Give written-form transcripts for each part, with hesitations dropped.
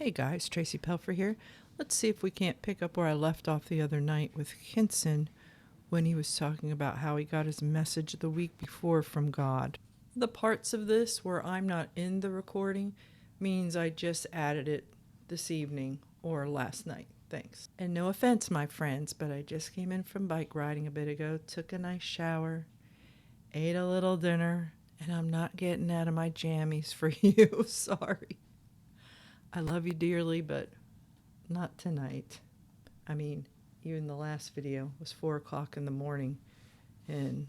Hey guys, Tracy Pelfer here. Let's see if we can't pick up where I left off the other night with KINSON when he was talking about how he got his message the week before from God. The parts of this where I'm not in the recording means I just added it this evening or last night. Thanks. And no offense, my friends, but I just came in from bike riding a bit ago, took a nice shower, ate a little dinner, and I'm not getting out of my jammies for you. Sorry. I love you dearly, but not tonight. I mean, even the last video was 4 o'clock in the morning, and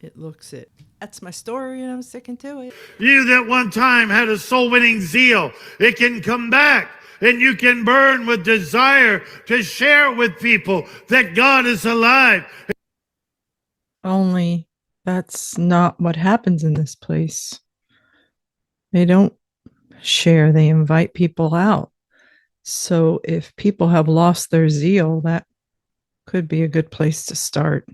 it looks it. That's my story, and I'm sticking to it. You that one time had a soul-winning zeal, it can come back, and you can burn with desire to share with people that God is alive. Only that's not what happens in this place. They don't share, they invite people out. So if people have lost their zeal, that could be a good place to start.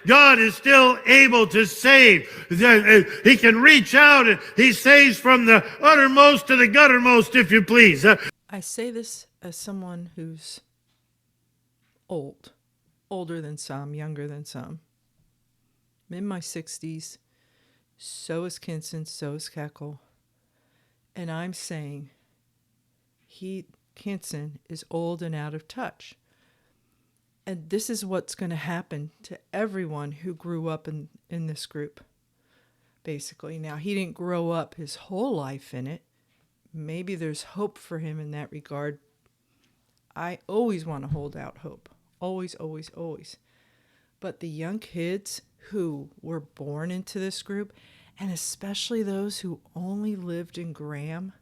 God is still able to save. He can reach out and he saves from the uttermost to the guttermost, if you please. I say this as someone who's older than some, younger than some. I'm in my 60s. So is KINSON, so is Keckle. And I'm saying KINSON is old and out of touch. And this is what's going to happen to everyone who grew up in this group, basically. Now, he didn't grow up his whole life in it. Maybe there's hope for him in that regard. I always want to hold out hope. Always, always, always. But the young kids who were born into this group, and especially those who only lived in Graham,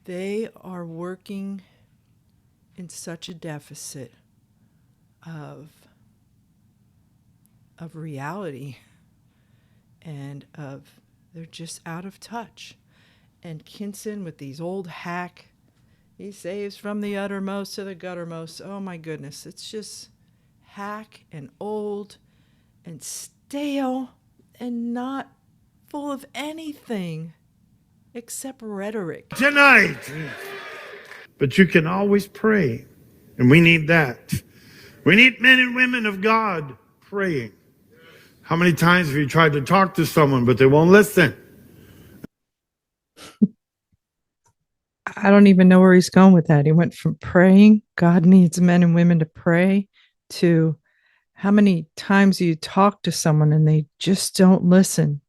they are working in such a deficit of reality and they're just out of touch. And KINSON with these old hack, he saves from the uttermost to the guttermost. Oh my goodness, it's just hack and old and stale and not full of anything except rhetoric. Tonight. But you can always pray. And we need that. We need men and women of God praying. How many times have you tried to talk to someone, but they won't listen? I don't even know where he's going with that. He went from praying, God needs men and women to pray, to how many times you talk to someone and they just don't listen.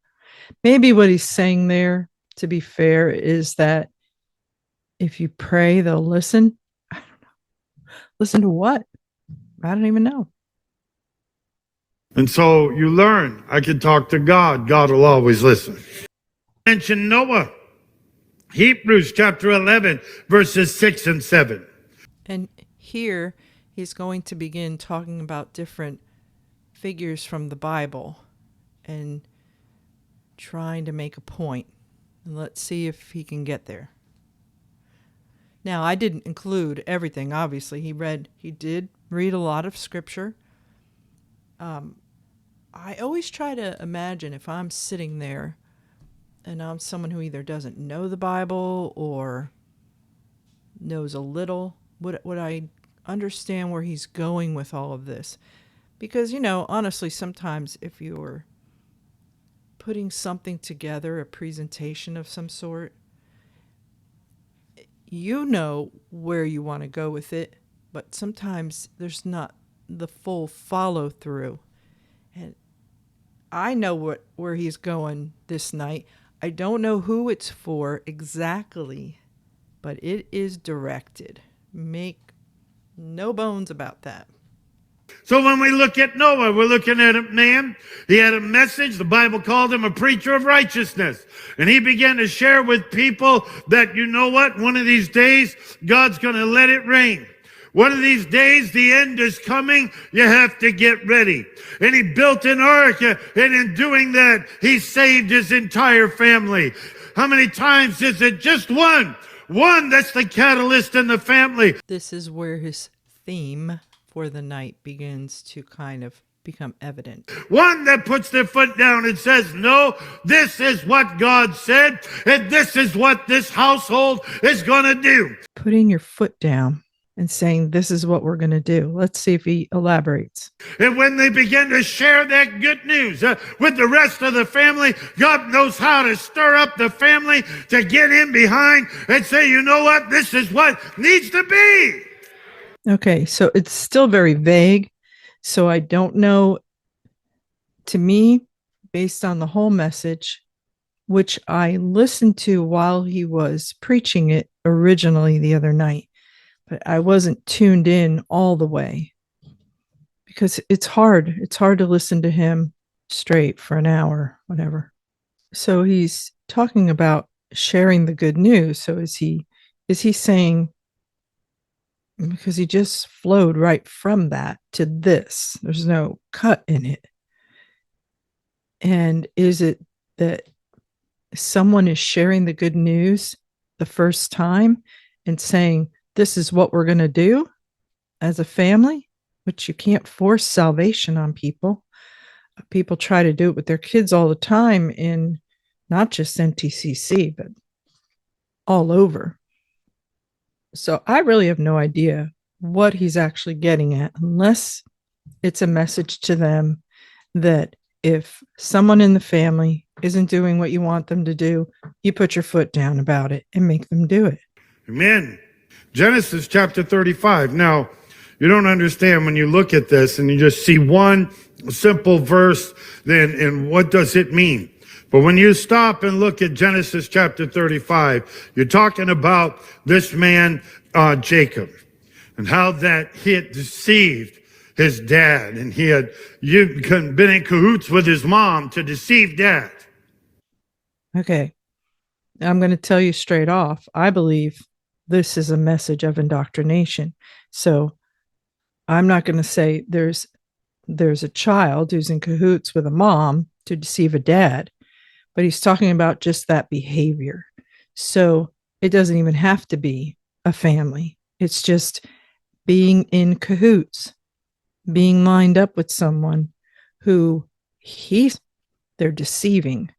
Maybe what he's saying there, to be fair, is that if you pray, they'll listen. I don't know. Listen to what? I don't even know. And so you learn, I can talk to God. God will always listen. Mention Noah. Hebrews chapter 11, verses 6 and 7. And here he's going to begin talking about different figures from the Bible and trying to make a point. And let's see if he can get there. Now, I didn't include everything, obviously. He did read a lot of scripture. I always try to imagine if I'm sitting there and I'm someone who either doesn't know the Bible or knows a little, would I understand where he's going with all of this? Because, honestly, sometimes if you're putting something together, a presentation of some sort, you know where you want to go with it, but sometimes there's not the full follow through. And I know where he's going this night. I don't know who it's for exactly, but it is directed. Make no bones about that. So when we look at Noah, we're looking at a man. He had a message. The Bible called him a preacher of righteousness. And he began to share with people that, you know what? One of these days, God's going to let it rain. One of these days, the end is coming. You have to get ready. And he built an ark. And in doing that, he saved his entire family. How many times is it? Just one. One that's the catalyst in the family. This is where his theme for the night begins to kind of become evident. One that puts their foot down and says, no, this is what God said, and this is what this household is going to do. Putting your foot down and saying, this is what we're going to do. Let's see if he elaborates. And when they begin to share that good news with the rest of the family, God knows how to stir up the family to get in behind and say, you know what, this is what needs to be. Okay, so it's still very vague. So I don't know, to me, based on the whole message, which I listened to while he was preaching it originally the other night, but I wasn't tuned in all the way because it's hard. It's hard to listen to him straight for an hour, whatever. So he's talking about sharing the good news. So is he saying, because he just flowed right from that to this, there's no cut in it. And is it that someone is sharing the good news the first time and saying, this is what we're going to do as a family, which you can't force salvation on people. People try to do it with their kids all the time in not just NTCC, but all over. So I really have no idea what he's actually getting at, unless it's a message to them that if someone in the family isn't doing what you want them to do, you put your foot down about it and make them do it. Amen. Genesis chapter 35. Now, you don't understand when you look at this and you just see one simple verse, then, and what does it mean? But when you stop and look at Genesis chapter 35, you're talking about this man, Jacob, and how that he had deceived his dad, and he had been in cahoots with his mom to deceive dad. Okay. I'm going to tell you straight off. I believe this is a message of indoctrination. So I'm not going to say there's a child who's in cahoots with a mom to deceive a dad, but he's talking about just that behavior. So it doesn't even have to be a family. It's just being in cahoots, being lined up with someone who they're deceiving.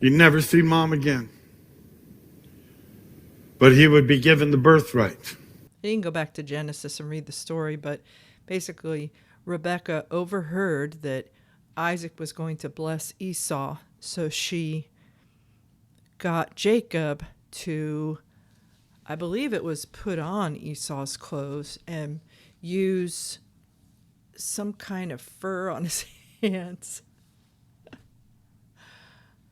You'd never see mom again. But he would be given the birthright. You can go back to Genesis and read the story, but basically Rebekah overheard that Isaac was going to bless Esau, so she got Jacob to, I believe it was put on Esau's clothes and use some kind of fur on his hands.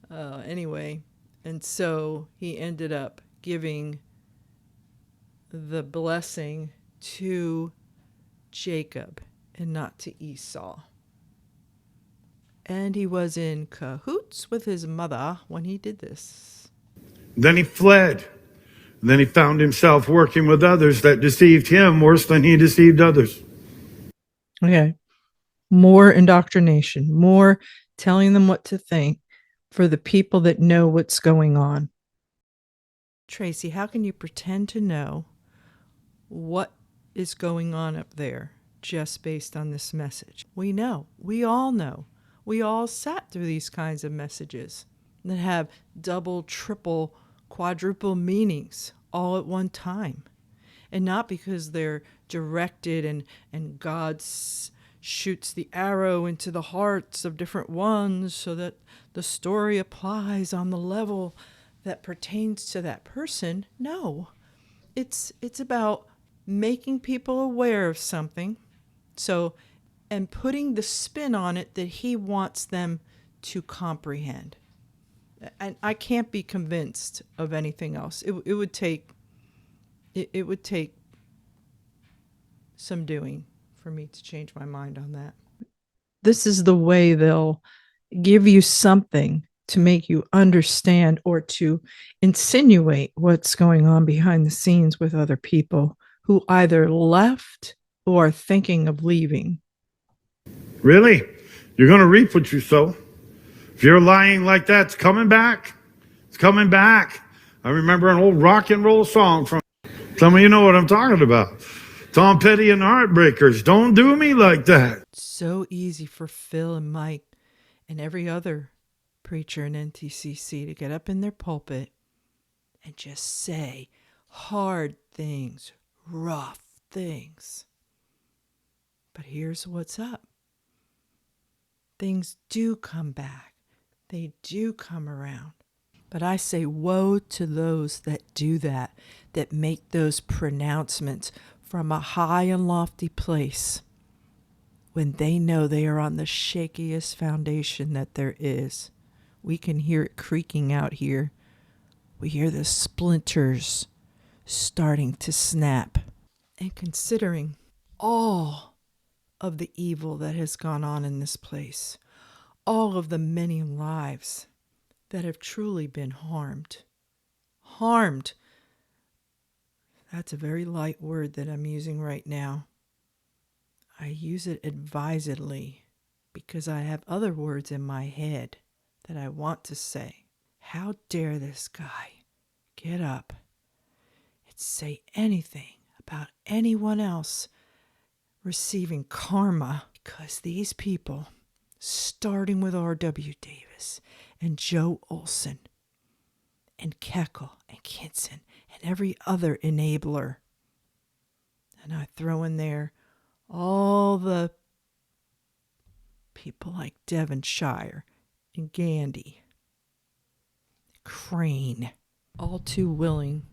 Anyway, and so he ended up giving the blessing to Jacob and not to Esau. And he was in cahoots with his mother when he did this. Then he fled. And then he found himself working with others that deceived him worse than he deceived others. Okay. More indoctrination, more telling them what to think for the people that know what's going on. Tracy, how can you pretend to know what is going on up there just based on this message? We know. We all know. We all sat through these kinds of messages that have double, triple, quadruple meanings all at one time. And not because they're directed and God shoots the arrow into the hearts of different ones so that the story applies on the level that pertains to that person. No, it's about making people aware of something, and putting the spin on it that he wants them to comprehend. And I can't be convinced of anything else. It would take some doing for me to change my mind on that. This is the way they'll give you something to make you understand or to insinuate what's going on behind the scenes with other people who either left or are thinking of leaving. Really? You're going to reap what you sow. If you're lying like that, it's coming back. It's coming back. I remember an old rock and roll song from, some of you know what I'm talking about. Tom Petty and Heartbreakers. Don't do me like that. It's so easy for Phil and Mike and every other preacher in NTCC to get up in their pulpit and just say hard things, rough things. But here's what's up. Things do come back. They do come around. But I say woe to those that do that make those pronouncements from a high and lofty place when they know they are on the shakiest foundation that there is. We can hear it creaking out here. We hear the splinters starting to snap. And considering all of the evil that has gone on in this place, all of the many lives that have truly been harmed. Harmed. That's a very light word that I'm using right now. I use it advisedly because I have other words in my head that I want to say. How dare this guy get up and say anything about anyone else receiving karma, because these people, starting with R.W. Davis and Joe Olson and Keckle and KINSON and every other enabler, and I throw in there all the people like Devonshire and Gandy, Crane, all too willing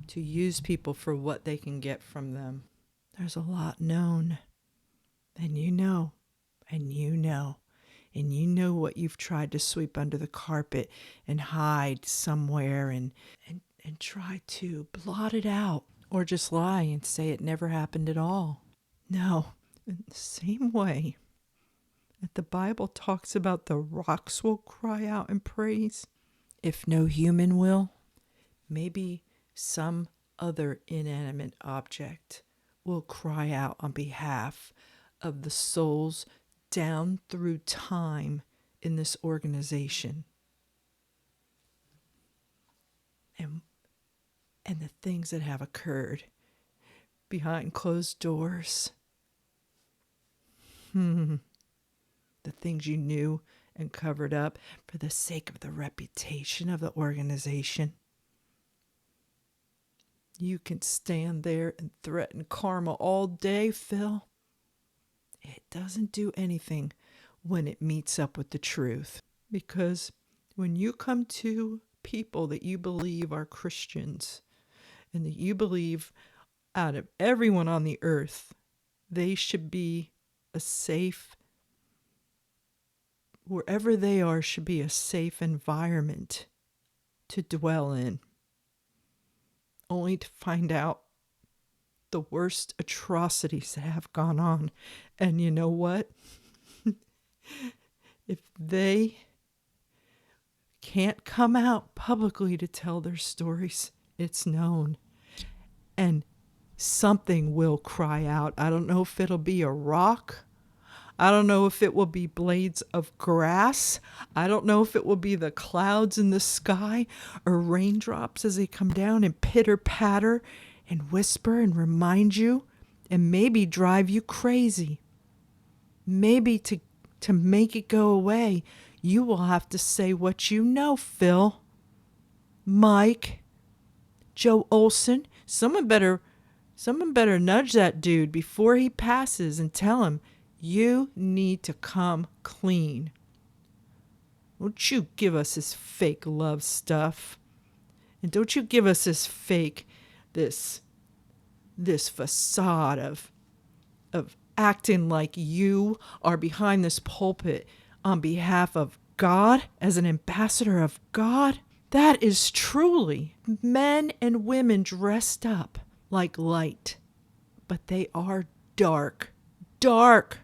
to use people for what they can get from them. There's a lot known, and you know what you've tried to sweep under the carpet and hide somewhere and try to blot it out or just lie and say it never happened at all. No, in the same way that the Bible talks about the rocks will cry out in praise, if no human will, maybe some other inanimate object will cry out on behalf of the souls down through time in this organization. And the things that have occurred behind closed doors. The things you knew and covered up for the sake of the reputation of the organization. You can stand there and threaten karma all day, Phil. It doesn't do anything when it meets up with the truth. Because when you come to people that you believe are Christians and that you believe out of everyone on the earth, they should be a safe, wherever they are should be a safe environment to dwell in. Only to find out the worst atrocities that have gone on. And you know what? If they can't come out publicly to tell their stories, it's known. And something will cry out. I don't know if it'll be a rock. I don't know if it will be blades of grass. I don't know if it will be the clouds in the sky or raindrops as they come down and pitter patter and whisper and remind you and maybe drive you crazy. Maybe to make it go away, you will have to say what you know, Phil, Mike, Joe Olson. Someone better nudge that dude before he passes and tell him, you need to come clean. Don't you give us this fake love stuff. And don't you give us this fake, this facade of acting like you are behind this pulpit on behalf of God as an ambassador of God. That is truly men and women dressed up like light. But they are dark. Dark.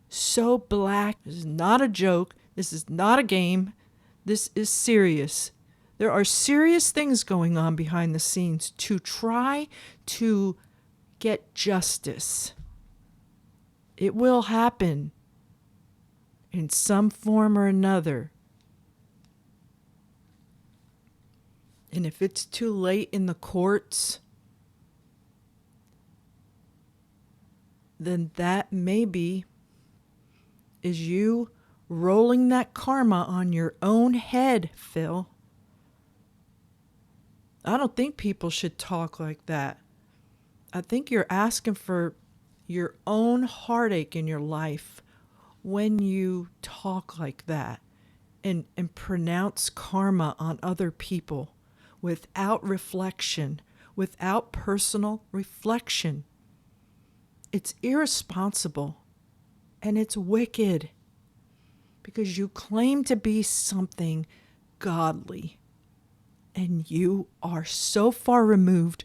So black. This is not a joke. This is not a game. This is serious. There are serious things going on behind the scenes to try to get justice. It will happen in some form or another. And if it's too late in the courts, then that maybe is you rolling that karma on your own head, Phil. I don't think people should talk like that. I think you're asking for your own heartache in your life when you talk like that and pronounce karma on other people without reflection, without personal reflection. It's irresponsible and it's wicked because you claim to be something godly and you are so far removed,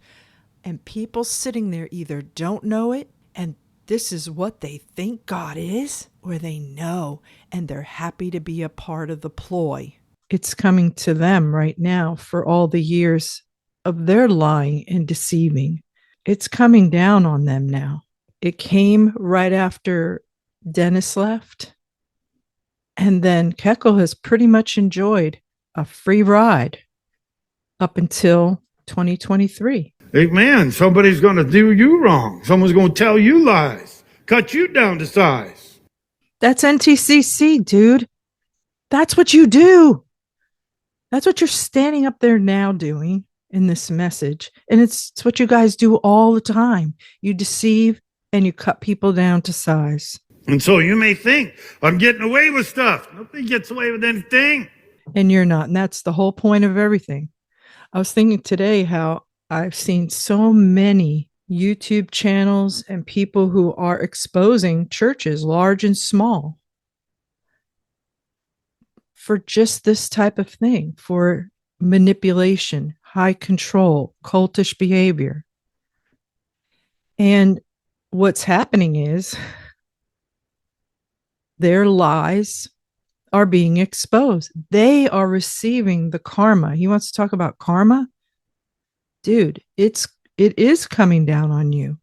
and people sitting there either don't know it and this is what they think God is, or they know and they're happy to be a part of the ploy. It's coming to them right now for all the years of their lying and deceiving. It's coming down on them now. It came right after Dennis left. And then Kekel has pretty much enjoyed a free ride up until 2023. Amen. Somebody's going to do you wrong. Someone's going to tell you lies, cut you down to size. That's NTCC, dude. That's what you do. That's what you're standing up there now doing in this message. And it's what you guys do all the time. You deceive and you cut people down to size. And so you may think, I'm getting away with stuff. Nobody gets away with anything. And you're not. And that's the whole point of everything. I was thinking today how I've seen so many YouTube channels and people who are exposing churches, large and small, for just this type of thing, for manipulation, high control, cultish behavior. And what's happening is their lies are being exposed. They are receiving the karma. He wants to talk about karma. Dude, it is coming down on you.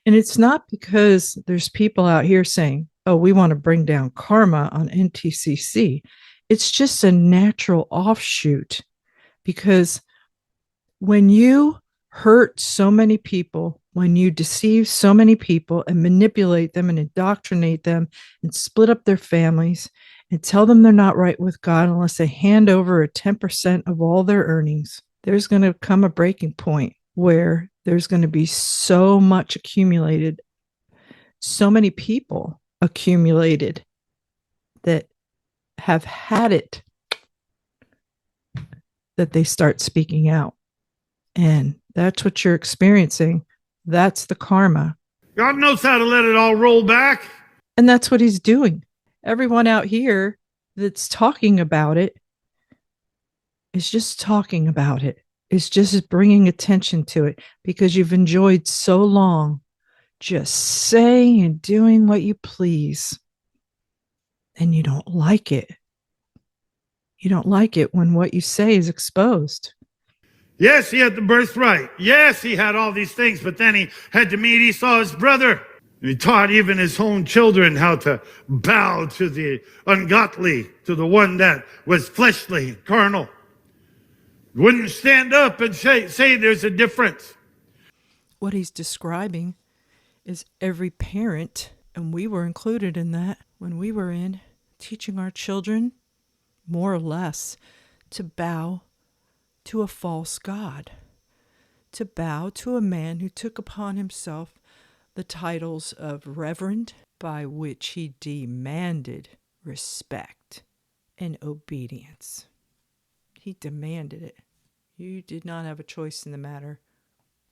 And it's not because there's people out here saying, oh, we want to bring down karma on NTCC. It's just a natural offshoot, because when you hurt so many people, when you deceive so many people and manipulate them and indoctrinate them and split up their families and tell them they're not right with God unless they hand over a 10% of all their earnings, there's going to come a breaking point where there's going to be so much accumulated, so many people accumulated that have had it, that they start speaking out. And that's what you're experiencing. That's the karma. God knows how to let it all roll back. And that's what he's doing. Everyone out here that's talking about it is just talking about it. It's just bringing attention to it because you've enjoyed so long just saying and doing what you please. And you don't like it. You don't like it when what you say is exposed. Yes, he had the birthright. Yes, he had all these things, but then he had to meet Esau, his brother. And he taught even his own children how to bow to the ungodly, to the one that was fleshly, carnal. Wouldn't stand up and say there's a difference. What he's describing is every parent, and we were included in that when we were in teaching our children, more or less, to bow to a false god, to bow to a man who took upon himself the titles of reverend, by which he demanded respect and obedience. He demanded it. You did not have a choice in the matter.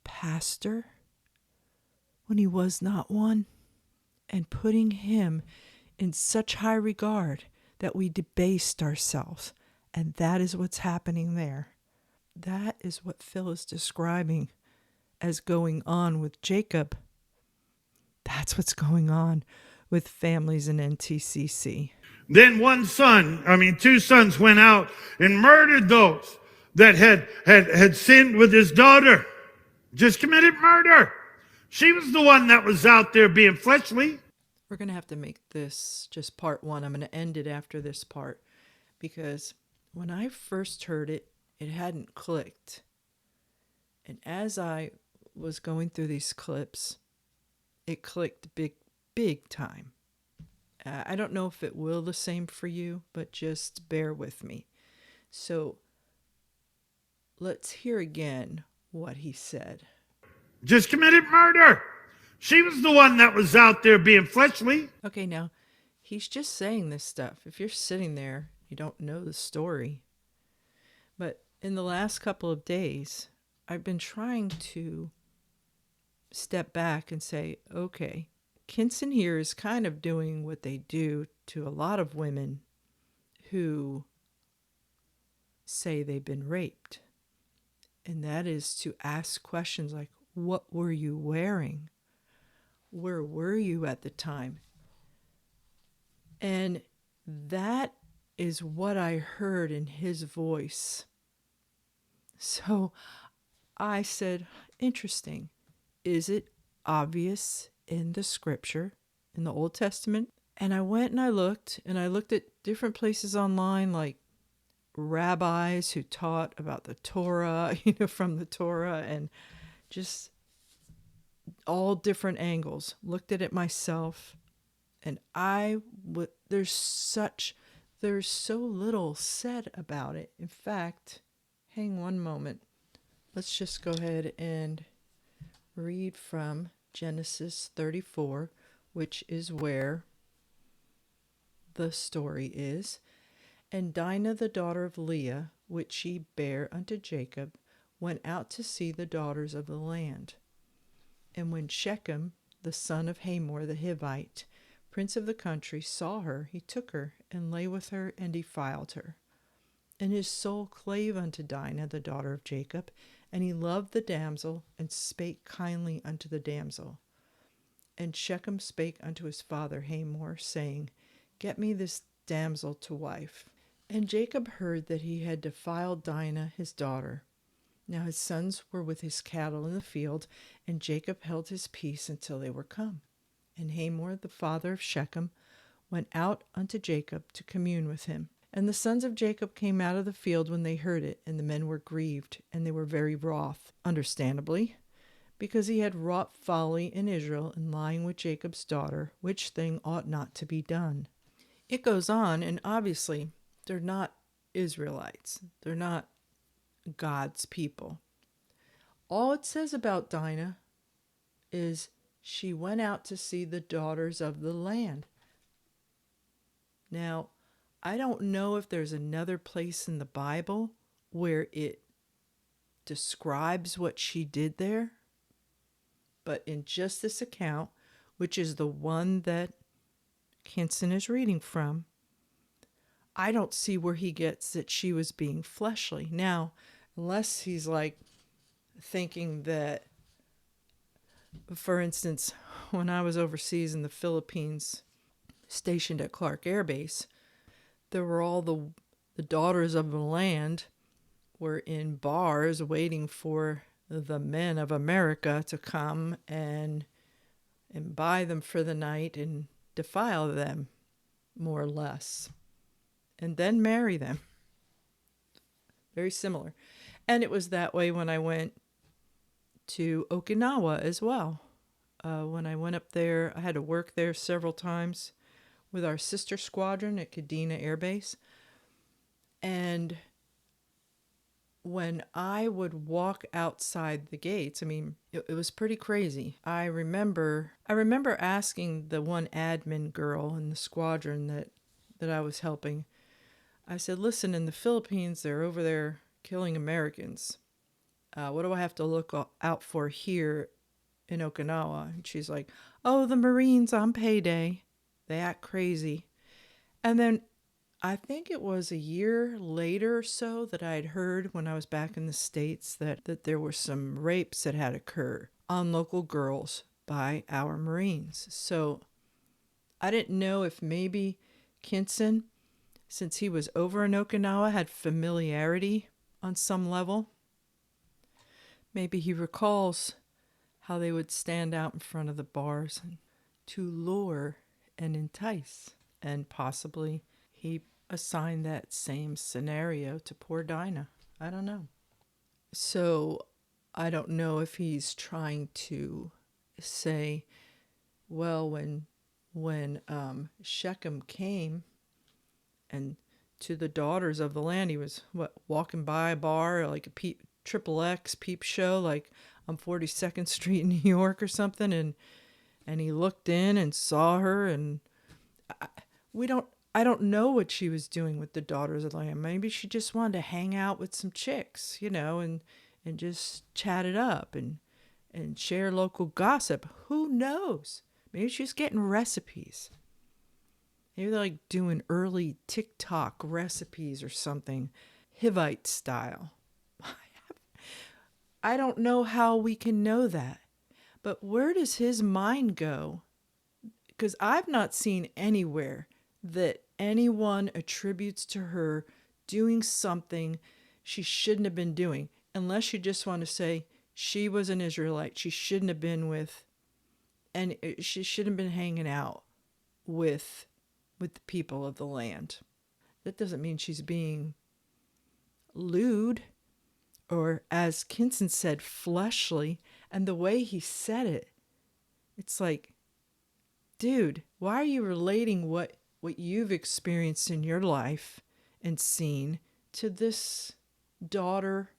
Pastor, when he was not one, and putting him in such high regard that we debased ourselves. And that is what's happening there. That is what Phil is describing as going on with Jacob. That's what's going on with families in NTCC. Then two sons went out and murdered those that had sinned with his daughter. Just committed murder. She was the one that was out there being fleshly. We're going to have to make this just part one. I'm going to end it after this part, because when I first heard it, it hadn't clicked. And as I was going through these clips, it clicked big time. I don't know if it will the same for you, but just bear with me. So let's hear again what he said. Just committed murder. She was the one that was out there being fleshly. Okay, now he's just saying this stuff. If you're sitting there, you don't know the story. But in the last couple of days, I've been trying to step back and say, okay, KINSON here is kind of doing what they do to a lot of women who say they've been raped. And that is to ask questions like, what were you wearing? Where were you at the time? And that is what I heard in his voice. So I said, interesting. Is it obvious in the scripture, in the Old Testament? And I went and I looked at different places online, like rabbis who taught about the Torah, from the Torah, and just all different angles. Looked at it myself, and there's so little said about it. In fact, hang one moment. Let's just go ahead and read from Genesis 34, which is where the story is. And Dinah, the daughter of Leah, which she bare unto Jacob, went out to see the daughters of the land. And when Shechem, the son of Hamor the Hivite, prince of the country, saw her, he took her, and lay with her, and defiled her. And his soul clave unto Dinah, the daughter of Jacob, and he loved the damsel, and spake kindly unto the damsel. And Shechem spake unto his father Hamor, saying, Get me this damsel to wife. And Jacob heard that he had defiled Dinah his daughter. Now his sons were with his cattle in the field, and Jacob held his peace until they were come. And Hamor, the father of Shechem, went out unto Jacob to commune with him. And the sons of Jacob came out of the field when they heard it, and the men were grieved, and they were very wroth, understandably, because he had wrought folly in Israel in lying with Jacob's daughter, which thing ought not to be done. It goes on, and obviously they're not Israelites. They're not God's people. All it says about Dinah is she went out to see the daughters of the land. Now, I don't know if there's another place in the Bible where it describes what she did there, but in just this account, which is the one that KINSON is reading from, I don't see where he gets that she was being fleshly. Now, unless he's like thinking that, for instance, when I was overseas in the Philippines, stationed at Clark Air Base, there were all the daughters of the land were in bars waiting for the men of America to come and buy them for the night and defile them, more or less, and then marry them. Very similar. And it was that way when I went to Okinawa as well. When I went up there, I had to work there several times with our sister squadron at Kadena Air Base. And when I would walk outside the gates, I mean, it was pretty crazy. I remember asking the one admin girl in the squadron that I was helping. I said, listen, in the Philippines, they're over there killing Americans. What do I have to look out for here in Okinawa? And she's like, oh, the Marines on payday. They act crazy. And then I think it was a year later or so that I had heard when I was back in the States that there were some rapes that had occurred on local girls by our Marines. So I didn't know if maybe KINSON, since he was over in Okinawa, had familiarity on some level. Maybe he recalls how they would stand out in front of the bars to lure and entice, and possibly he assigned that same scenario to poor Dinah. I don't know. So I don't know if he's trying to say Well, when Shechem came and to the daughters of the land, he was walking by a bar like a triple X peep show, like on 42nd Street in New York or something, and he looked in and saw her, and we don't. I don't know what she was doing with the daughters of the land. Maybe she just wanted to hang out with some chicks, and just chat it up and share local gossip. Who knows? Maybe she's getting recipes. Maybe they're like doing early TikTok recipes or something, Hivite style. I don't know how we can know that. But where does his mind go? Because I've not seen anywhere that anyone attributes to her doing something she shouldn't have been doing, unless you just want to say she was an Israelite. She shouldn't have been with, and she shouldn't have been hanging out with the people of the land. That doesn't mean she's being lewd, or as KINSON said, fleshly. And the way he said it, it's like, dude, why are you relating what you've experienced in your life and seen to this daughter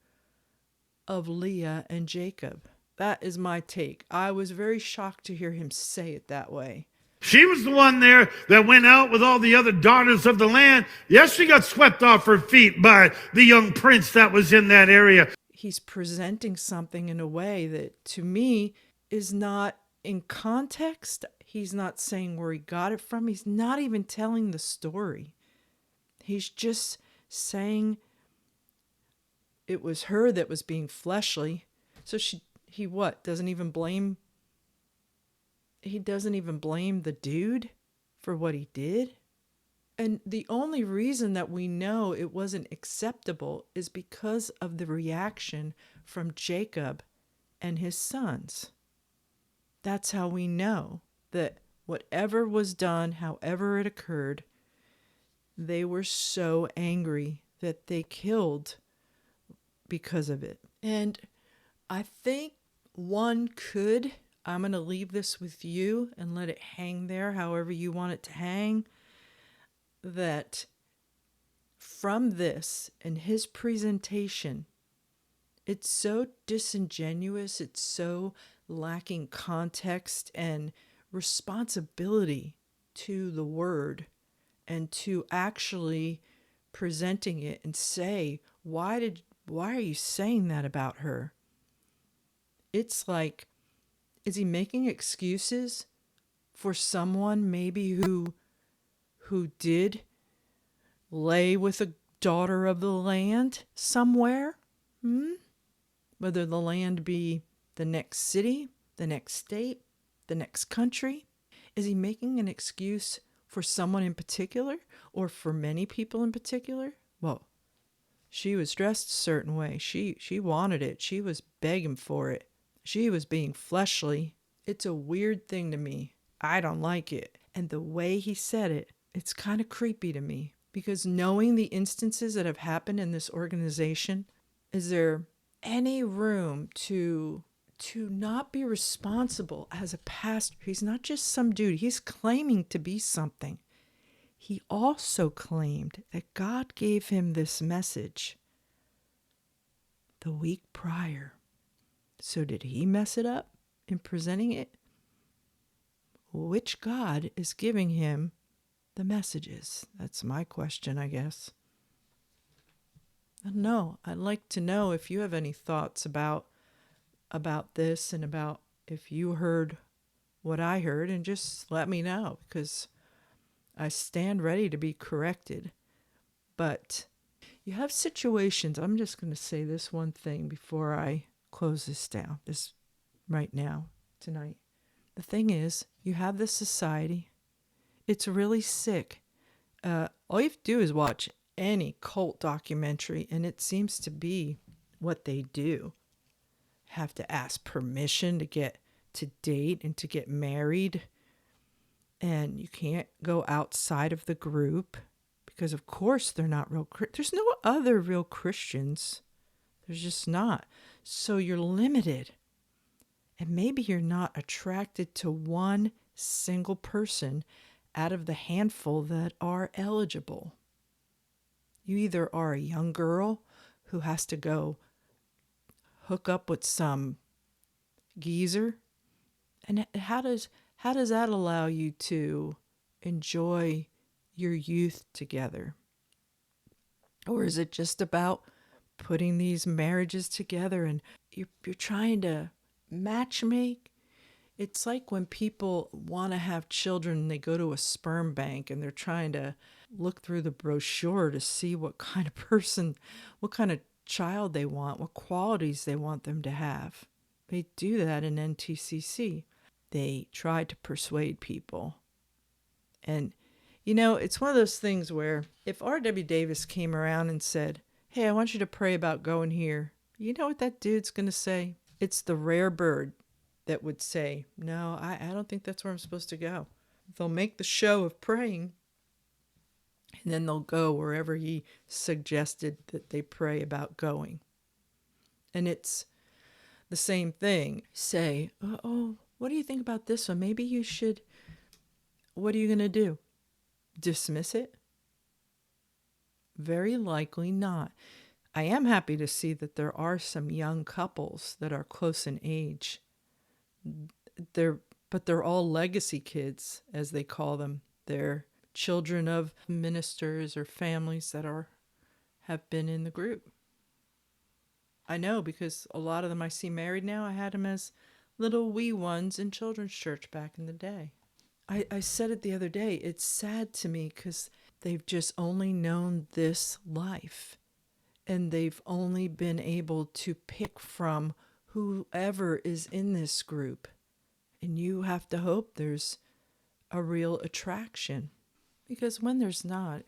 of Leah and Jacob? That is my take. I was very shocked to hear him say it that way. She was the one there that went out with all the other daughters of the land. Yes, she got swept off her feet by the young prince that was in that area. He's presenting something in a way that, to me, is not in context. He's not saying where he got it from. He's not even telling the story. He's just saying it was her that was being fleshly. So he doesn't even blame the dude for what he did. And the only reason that we know it wasn't acceptable is because of the reaction from Jacob and his sons. That's how we know that whatever was done, however it occurred, they were so angry that they killed because of it. And I think one could, I'm going to leave this with you and let it hang there however you want it to hang, that from this and his presentation, it's so disingenuous, it's so lacking context and responsibility to the word, and to actually presenting it and say, why are you saying that about her? It's like, is he making excuses for someone maybe who did lay with a daughter of the land somewhere? Whether the land be the next city, the next state, the next country. Is he making an excuse for someone in particular, or for many people in particular? Well, she was dressed a certain way. She wanted it. She was begging for it. She was being fleshly. It's a weird thing to me. I don't like it. And the way he said it, it's kind of creepy to me, because knowing the instances that have happened in this organization, is there any room to not be responsible as a pastor? He's not just some dude. He's claiming to be something. He also claimed that God gave him this message the week prior. So did he mess it up in presenting it? Which God is giving him the messages? That's my question, I guess. I don't know. I'd like to know if you have any thoughts about this, and about if you heard what I heard, and just let me know, because I stand ready to be corrected. But you have situations. I'm just going to say this one thing before I close this down, this right now, tonight. The thing is, you have this society. It's really sick. All you have to do is watch any cult documentary, and it seems to be what they do. Have to ask permission to get to date and to get married. And you can't go outside of the group, because of course they're not real. There's no other real Christians. There's just not. So you're limited. And maybe you're not attracted to one single person out of the handful that are eligible. You either are a young girl who has to go hook up with some geezer, and how does that allow you to enjoy your youth together? Or is it just about putting these marriages together and you're trying to matchmake? It's like when people want to have children, they go to a sperm bank and they're trying to look through the brochure to see what kind of person, what kind of child they want, what qualities they want them to have. They do that in NTCC. They try to persuade people. And, it's one of those things where if R.W. Davis came around and said, hey, I want you to pray about going here, you know what that dude's going to say? It's the rare bird that would say, no, I don't think that's where I'm supposed to go. They'll make the show of praying, and then they'll go wherever he suggested that they pray about going. And it's the same thing. Say, oh, what do you think about this one? Maybe you should, what are you going to do? Dismiss it? Very likely not. I am happy to see that there are some young couples that are close in age. But they're all legacy kids, as they call them. They're children of ministers or families that have been in the group. I know, because a lot of them I see married now, I had them as little wee ones in children's church back in the day. I said it the other day, it's sad to me because they've just only known this life. And they've only been able to pick from whoever is in this group. And you have to hope there's a real attraction. Because when there's not,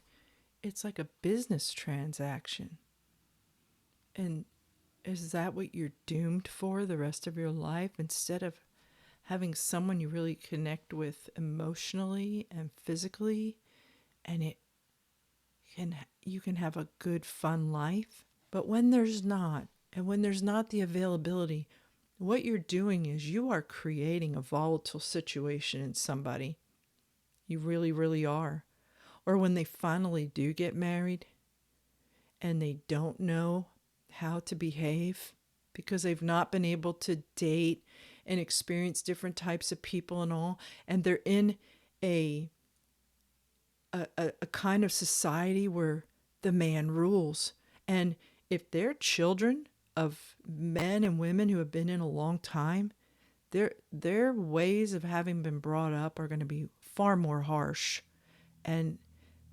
it's like a business transaction. And is that what you're doomed for the rest of your life? Instead of having someone you really connect with emotionally and physically, and you can have a good, fun life. But when there's not, and when there's not the availability, what you're doing is you are creating a volatile situation in somebody. You really, really are. Or when they finally do get married and they don't know how to behave because they've not been able to date and experience different types of people and all, and they're in a kind of society where the man rules. And if they're children of men and women who have been in a long time, their ways of having been brought up are going to be far more harsh. And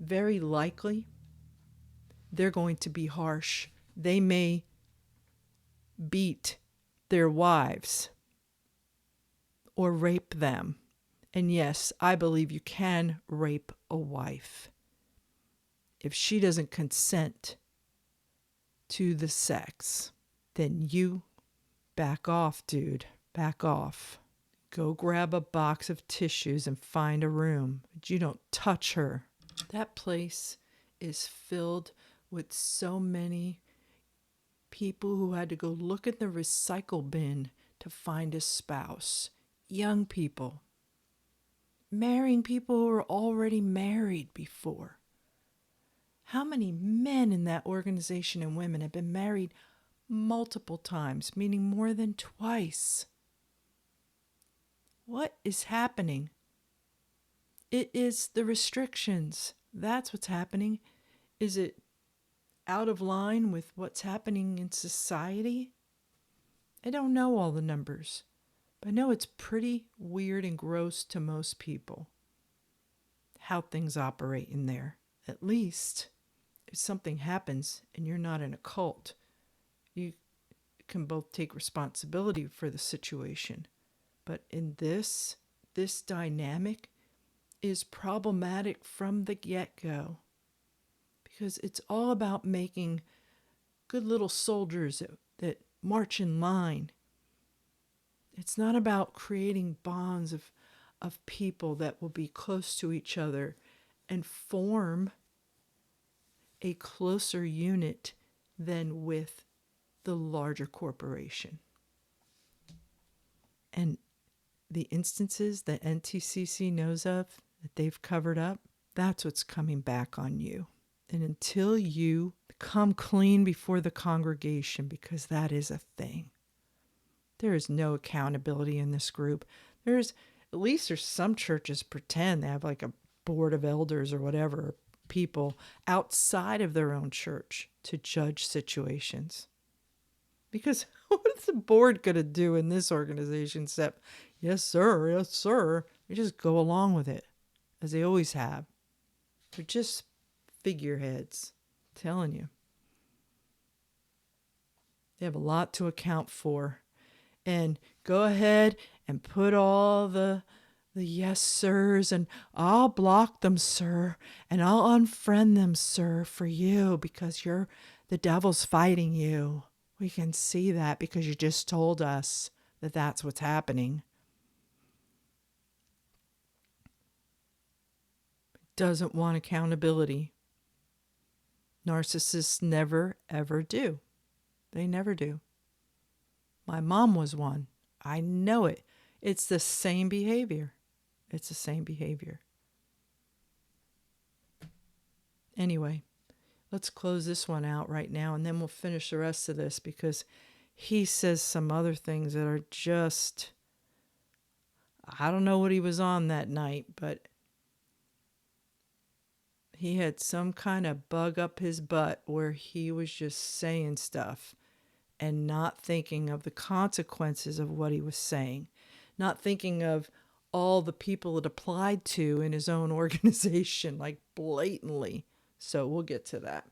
very likely, they're going to be harsh. They may beat their wives or rape them. And yes, I believe you can rape a wife if she doesn't consent to the sex. Then you back off, dude. Back off. Go grab a box of tissues and find a room. But you don't touch her. That place is filled with so many people who had to go look at the recycle bin to find a spouse. Young people. Marrying people who were already married before. How many men in that organization and women have been married multiple times, meaning more than twice? What is happening? It is the restrictions. That's what's happening. Is it out of line with what's happening in society? I don't know all the numbers, but I know it's pretty weird and gross to most people how things operate in there. At least if something happens and you're not in a cult, you can both take responsibility for the situation. But in this dynamic is problematic from the get-go, because it's all about making good little soldiers that march in line. It's not about creating bonds of people that will be close to each other and form a closer unit than with the larger corporation. And the instances that NTCC knows of that they've covered up, that's what's coming back on you. And until you come clean before the congregation, because that is a thing, there is no accountability in this group. At least there's some churches pretend they have like a board of elders or whatever, people outside of their own church to judge situations. Because what's the board going to do in this organization except, yes, sir, yes, sir. They just go along with it, as they always have. They're just figureheads. I'm telling you. They have a lot to account for. And go ahead and put all the yes, sirs, and I'll block them, sir, and I'll unfriend them, sir, for you, because the devil's fighting you. We can see that because you just told us that that's what's happening. Doesn't want accountability. Narcissists never, ever do. They never do. My mom was one. I know it. It's the same behavior. It's the same behavior. Anyway, let's close this one out right now, and then we'll finish the rest of this, because he says some other things that are just, I don't know what he was on that night, but he had some kind of bug up his butt where he was just saying stuff and not thinking of the consequences of what he was saying, not thinking of all the people it applied to in his own organization, like blatantly. So we'll get to that.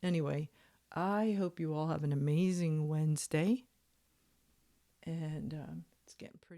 Anyway, I hope you all have an amazing Wednesday. And it's getting pretty